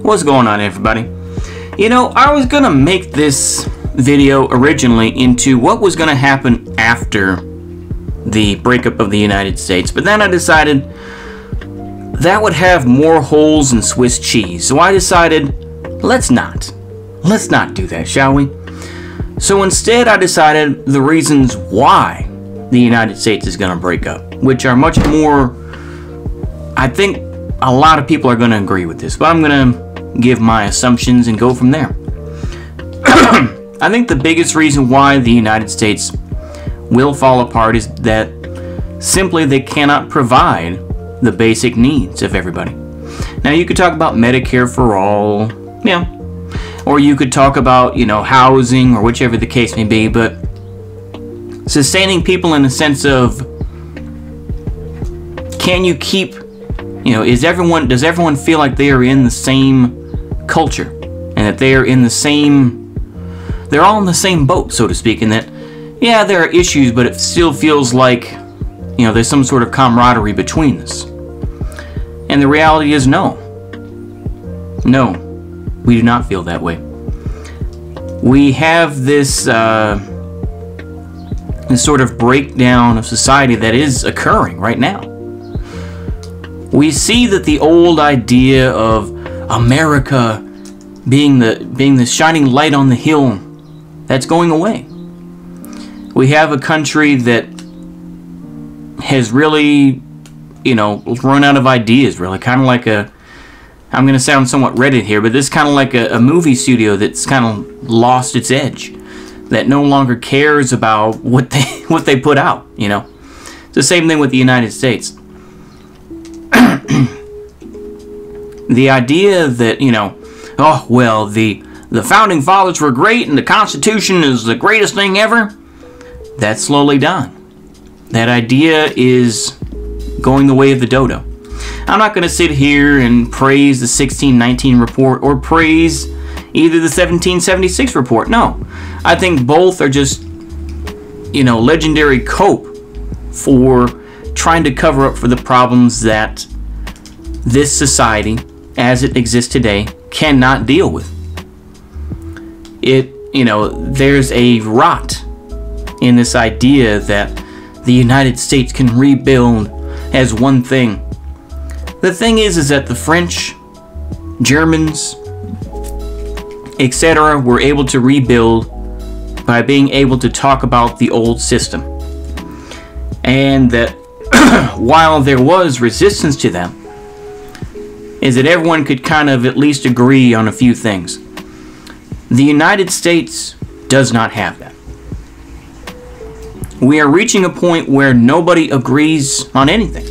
What's going on, everybody? You know, I was gonna make this video originally into what was gonna happen after the breakup of the United States, but then I decided that would have more holes than Swiss cheese, so I decided let's not do that, shall we? So instead I decided the reasons why the United States is gonna break up, which are much more, I think a lot of people are gonna agree with this, but I'm gonna give my assumptions and go from there. I think the biggest reason why the United States will fall apart is that simply they cannot provide the basic needs of everybody. Now you could talk about Medicare for all, yeah, or you could talk about, you know, housing or whichever the case may be, but sustaining people in the sense of, can you keep, you know, does everyone feel like they are in the same culture and that they are in the same, they're all in the same boat, so to speak, and that, yeah, there are issues, but it still feels like, you know, there's some sort of camaraderie between us. And the reality is no, we do not feel that way. We have this this sort of breakdown of society that is occurring right now. We see that the old idea of America being the shining light on the hill, that's going away. We have a country that has really, you know, run out of ideas, really. Kind of like a, I'm going to sound somewhat Reddit here, but this is kind of like a movie studio that's kind of lost its edge, that no longer cares about what they put out, you know. It's the same thing with the United States. The idea that, you know, oh, well, the Founding Fathers were great and the Constitution is the greatest thing ever, that's slowly dying. That idea is going the way of the dodo. I'm not going to sit here and praise the 1619 report or praise either the 1776 report. No. I think both are just, you know, legendary cope for trying to cover up for the problems that this society, as it exists today, cannot deal with. It, you know, there's a rot in this idea that the United States can rebuild as one thing. The thing is that the French, Germans, etc. were able to rebuild by being able to talk about the old system. And that while there was resistance to them, is that everyone could kind of at least agree on a few things. The United States does not have that. We are reaching a point where nobody agrees on anything.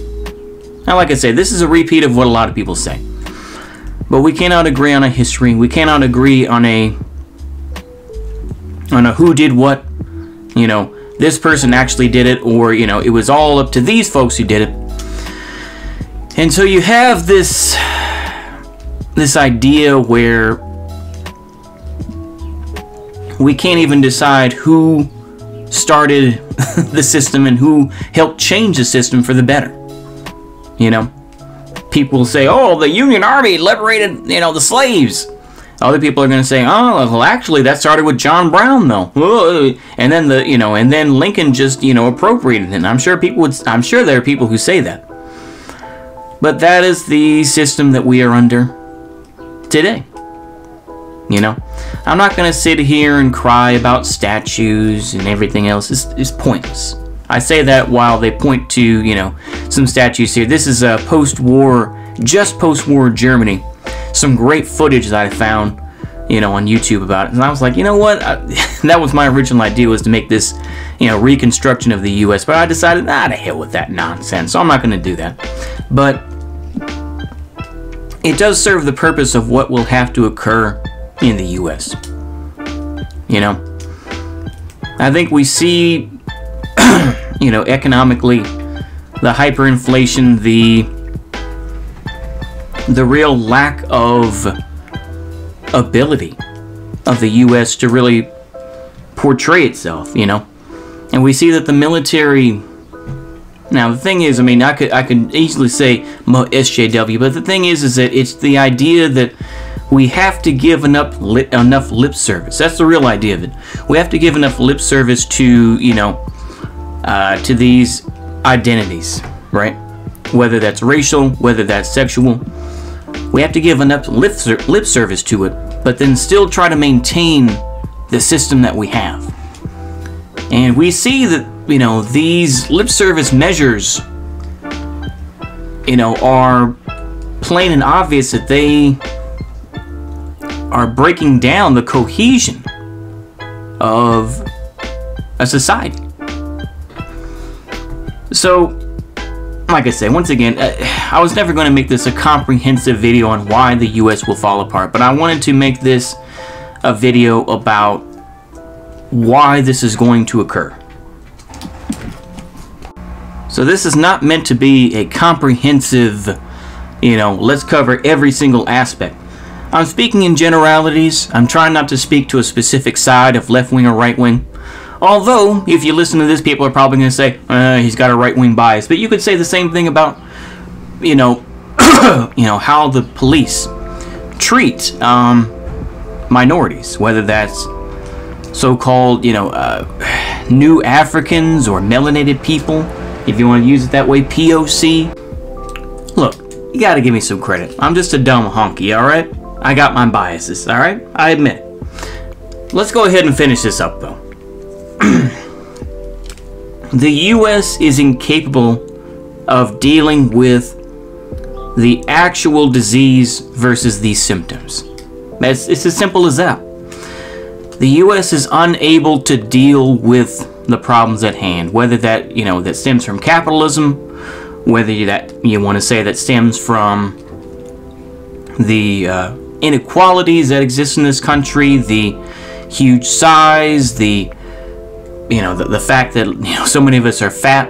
Now, like I say, this is a repeat of what a lot of people say. But we cannot agree on a history. We cannot agree on a who did what. You know, this person actually did it, or, you know, it was all up to these folks who did it. And so you have this idea where we can't even decide who started the system and who helped change the system for the better. You know, people say, oh, the Union Army liberated, you know, the slaves. Other people are going to say, oh, well, actually, that started with John Brown, though. And then and then Lincoln just, you know, appropriated it. And I'm sure there are people who say that. But that is the system that we are under today. You know, I'm not going to sit here and cry about statues and everything else. It's pointless. I say that while they point to, you know, some statues here. This is a post-war Germany. Some great footage that I found, you know, on YouTube about it. And I was like, you know what? That was my original idea, was to make this, you know, reconstruction of the U.S. But I decided, to hell with that nonsense. So I'm not going to do that. But it does serve the purpose of what will have to occur in the U.S. You know, I think we see, you know, economically, the hyperinflation, the real lack of ability of the U.S. to really portray itself, you know. And we see that the military, now the thing is, I mean, I could easily say SJW, but the thing is that it's the idea that we have to give enough lip service. That's the real idea of it. We have to give enough lip service to, to these identities, right? Whether that's racial, whether that's sexual. We have to give enough lip service to it, but then still try to maintain the system that we have. And we see that, these lip service measures, are plain and obvious that they are breaking down the cohesion of a society. So, like I said, once again, I was never going to make this a comprehensive video on why the US will fall apart, but I wanted to make this a video about why this is going to occur. So this is not meant to be a comprehensive, let's cover every single aspect. I'm speaking in generalities. I'm trying not to speak to a specific side of left-wing or right-wing. Although, if you listen to this, people are probably going to say, he's got a right-wing bias. But you could say the same thing about, how the police treat minorities, whether that's so-called, new Africans or melanated people, if you want to use it that way, POC. Look, you got to give me some credit. I'm just a dumb honky, all right? I got my biases, all right? I admit it. Let's go ahead and finish this up, though. The U.S. is incapable of dealing with the actual disease versus these symptoms. It's as simple as that. The U.S. is unable to deal with the problems at hand, whether that, that stems from capitalism, whether that you want to say that stems from the inequalities that exist in this country, the huge size, the fact that so many of us are fat,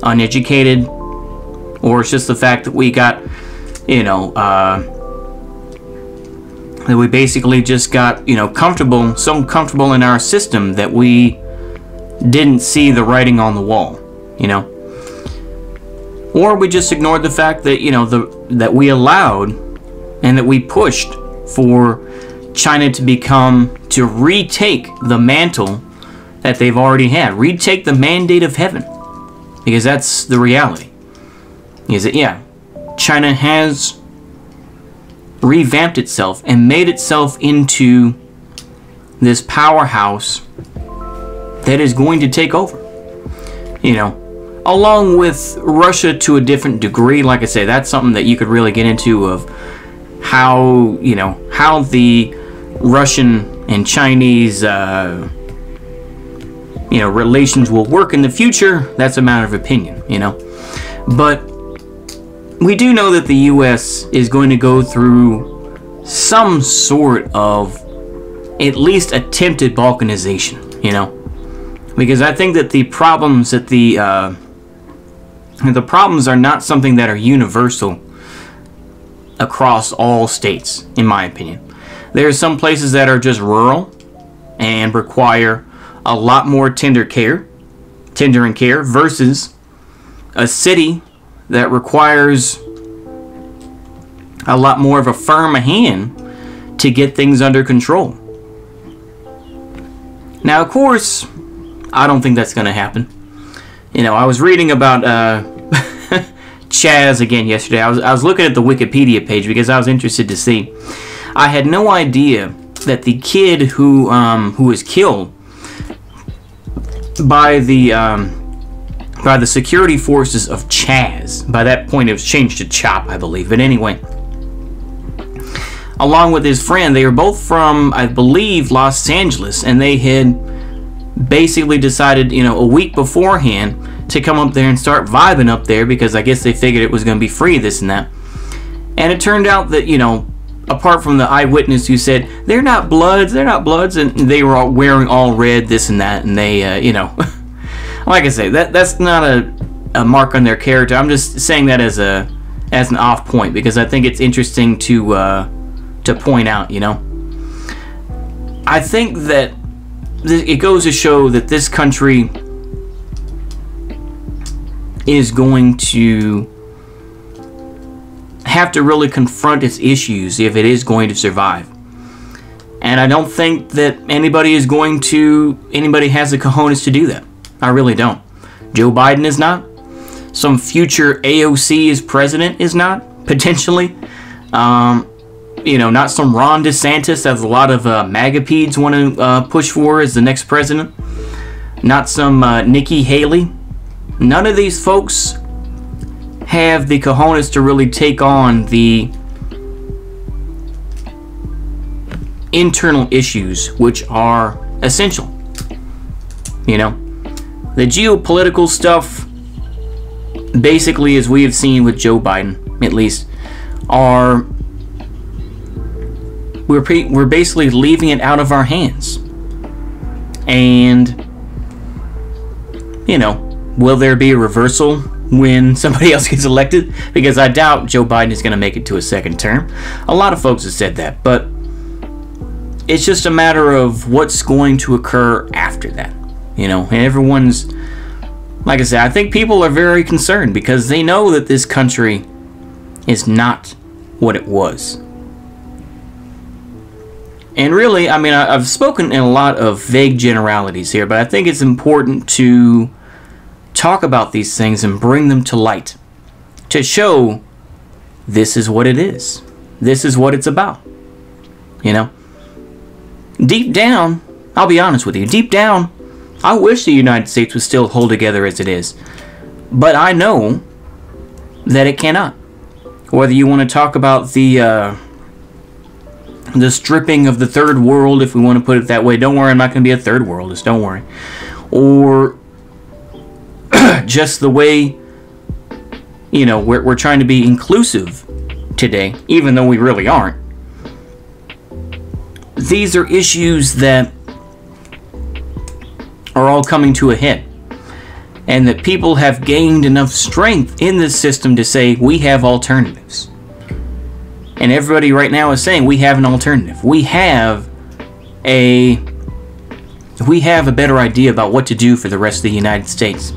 uneducated, or it's just the fact that we got that we basically just got so comfortable in our system that we didn't see the writing on the wall, or we just ignored the fact that that we allowed and that we pushed for China to retake the mantle that they've already had, retake the mandate of heaven, because that's the reality. Is that China has revamped itself and made itself into this powerhouse that is going to take over. Along with Russia to a different degree. Like I say, that's something that you could really get into, of how how the Russian and Chinese relations will work in the future. That's a matter of opinion, but we do know that the U.S. is going to go through some sort of at least attempted balkanization, because I think that the problems are not something that are universal across all states, in my opinion. There are some places that are just rural and require a lot more tender and care versus a city that requires a lot more of a firm hand to get things under control. Now, of course, I don't think that's going to happen. I was reading about Chaz again yesterday. I was looking at the Wikipedia page because I was interested to see. I had no idea that the kid who was killed by the security forces of Chaz. By that point, it was changed to Chop, I believe. But anyway, along with his friend, they were both from, I believe, Los Angeles, and they had basically decided, a week beforehand to come up there and start vibing up there, because I guess they figured it was going to be free, this and that. And it turned out that, apart from the eyewitness who said, they're not Bloods, and they were all wearing all red, this and that, and they, like I say, that's not a mark on their character. I'm just saying that as an off point, because I think it's interesting to point out, I think that it goes to show that this country is going to have to really confront its issues if it is going to survive. And I don't think that anybody has the cojones to do that. I really don't. Joe Biden is not. Some future AOC as president is not, potentially. Not some Ron DeSantis that a lot of MAGA-pedes want to push for as the next president. Not some Nikki Haley. None of these folks have the cojones to really take on the internal issues which are essential. The geopolitical stuff, basically, as we have seen with Joe Biden, at least, we're basically leaving it out of our hands. And, will there be a reversal when somebody else gets elected? Because I doubt Joe Biden is going to make it to a second term. A lot of folks have said that, but it's just a matter of what's going to occur after that. And everyone's, like I said, I think people are very concerned because they know that this country is not what it was. And really, I've spoken in a lot of vague generalities here, but I think it's important to talk about these things and bring them to light to show this is what it is. This is what it's about. Deep down, I'll be honest with you, deep down, I wish the United States would still hold together as it is. But I know that it cannot. Whether you want to talk about the stripping of the third world, if we want to put it that way. Don't worry, I'm not going to be a third worldist, don't worry. Or just the way, we're trying to be inclusive today, even though we really aren't. These are issues that are all coming to a head. And that people have gained enough strength in this system to say, we have alternatives. And everybody right now is saying, we have an alternative. We have a better idea about what to do for the rest of the United States.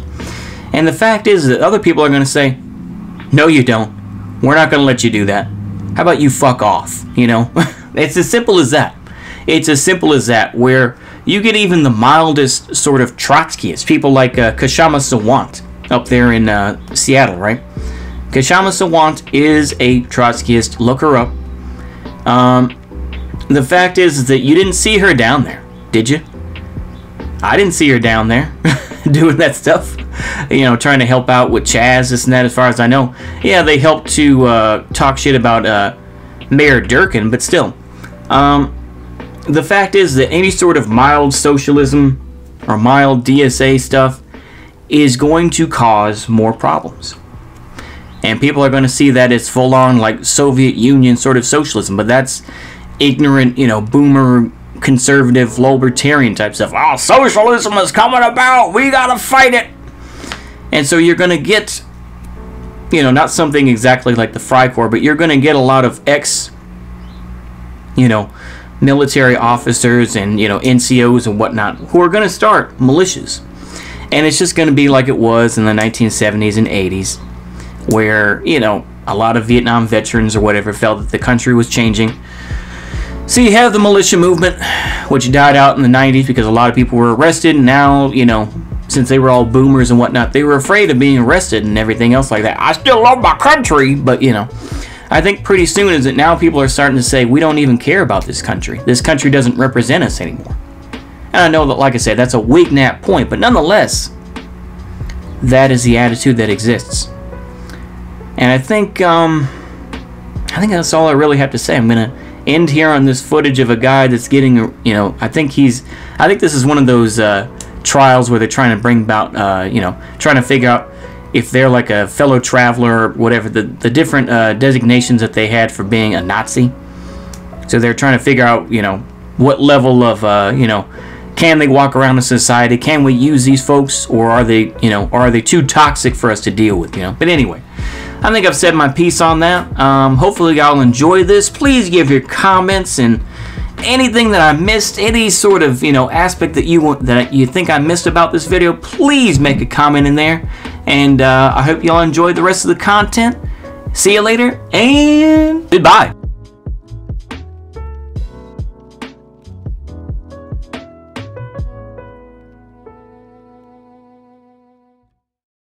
And the fact is that other people are going to say, no, you don't. We're not going to let you do that. How about you fuck off? It's as simple as that. It's as simple as that, where you get even the mildest sort of Trotskyists, people like Kshama Sawant up there in Seattle, right? Kshama Sawant is a Trotskyist. Look her up. The fact is that you didn't see her down there, did you? I didn't see her down there doing that stuff. Trying to help out with Chaz, this and that, as far as I know. Yeah, they helped to talk shit about Mayor Durkin, but still. The fact is that any sort of mild socialism or mild DSA stuff is going to cause more problems. And people are going to see that as full-on, like, Soviet Union sort of socialism. But that's ignorant, boomer, conservative, libertarian type stuff. Oh, socialism is coming about! We gotta fight it! And so you're going to get, not something exactly like the Freikorps, but you're going to get a lot of military officers and, NCOs and whatnot who are going to start militias. And it's just going to be like it was in the 1970s and 80s, where, a lot of Vietnam veterans or whatever felt that the country was changing. So you have the militia movement, which died out in the 90s because a lot of people were arrested, and now, since they were all boomers and whatnot, they were afraid of being arrested and everything else like that. I still love my country, but, I think pretty soon is that now people are starting to say, we don't even care about this country. This country doesn't represent us anymore. And I know that, like I said, that's a wig-nap point, but nonetheless, that is the attitude that exists. And I think that's all I really have to say. I'm going to end here on this footage of a guy that's getting, I think this is one of those trials where they're trying to bring about, trying to figure out if they're like a fellow traveler or whatever, the different designations that they had for being a Nazi. So they're trying to figure out, what level of, can they walk around in society? Can we use these folks, or are they too toxic for us to deal with, But anyway, I think I've said my piece on that. Hopefully y'all enjoy this. Please give your comments and anything that I missed, any sort of, aspect that you think I missed about this video, please make a comment in there. And I hope y'all enjoyed the rest of the content. See you later, and goodbye.